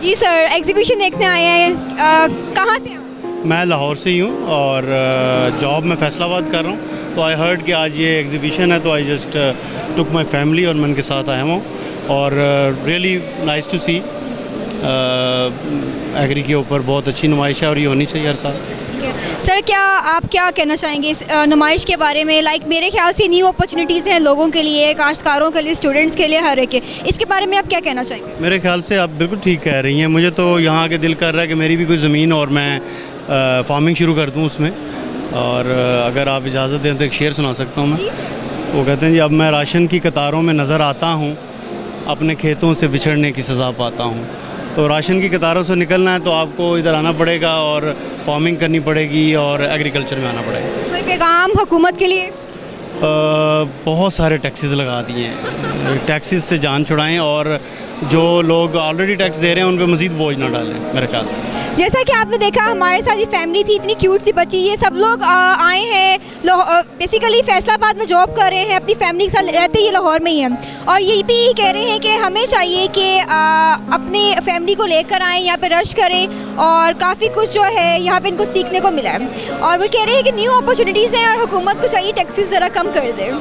जी sir, exhibition देखने आए हैं, कहाँ से आप? मैं लाहौर से ही हूँ और जॉब मैं फैसलाबाद कर रहा हूँ। तो आई हर्ड कि आज ये एग्जीबिशन है, तो I just took my family और मैं उनके साथ आया हूँ। और really nice to see, agri के ऊपर बहुत अच्छी नुमाइश है और ये होनी चाहिए हर साल। सर, क्या आप क्या कहना चाहेंगे इस नुमाइश के बारे में? लाइक मेरे ख्याल से न्यू अपॉर्चुनिटीज़ हैं लोगों के लिए, काश्तकारों के लिए, स्टूडेंट्स के लिए, हर एक के। इसके बारे में आप क्या कहना चाहेंगे? मेरे ख्याल से आप बिल्कुल ठीक कह रही हैं। मुझे तो यहाँ आके दिल कर रहा है कि मेरी भी कोई ज़मीन और मैं फार्मिंग शुरू कर दूँ उसमें। और अगर आप इजाज़त दें तो एक शेर सुना सकता हूँ मैं। वो कहते हैं जी, अब मैं राशन की कतारों में नज़र आता हूँ, अपने खेतों से बिछड़ने की सज़ा पाता हूँ। तो राशन की कतारों से निकलना है तो आपको इधर आना पड़ेगा और फार्मिंग करनी पड़ेगी और एग्रीकल्चर में आना पड़ेगा। कोई पैगाम हुकूमत के लिए? बहुत सारे टैक्सेस लगा दिए हैं, टैक्सेस से जान छुड़ाएं और जो लोग ऑलरेडी टैक्स दे रहे हैं उन पे मज़ीद बोझ ना डालें मेरे ख्याल से। जैसा कि आपने देखा, हमारे साथ ये फैमिली थी, इतनी क्यूट सी बच्ची, ये सब लोग आए हैं बेसिकली फैसलाबाद में जॉब कर रहे हैं, अपनी फैमिली के साथ रहते ये लाहौर में ही हैं। और यही भी कह रहे हैं कि हमें चाहिए कि अपनी फैमिली को लेकर आएँ, यहाँ पे रश करें और काफ़ी कुछ जो है यहाँ पे इनको सीखने को मिला है। और वो कह रहे हैं कि न्यू अपॉर्चुनिटीज़ हैं और हुकूमत को चाहिए टैक्सेस ज़रा कम कर दे।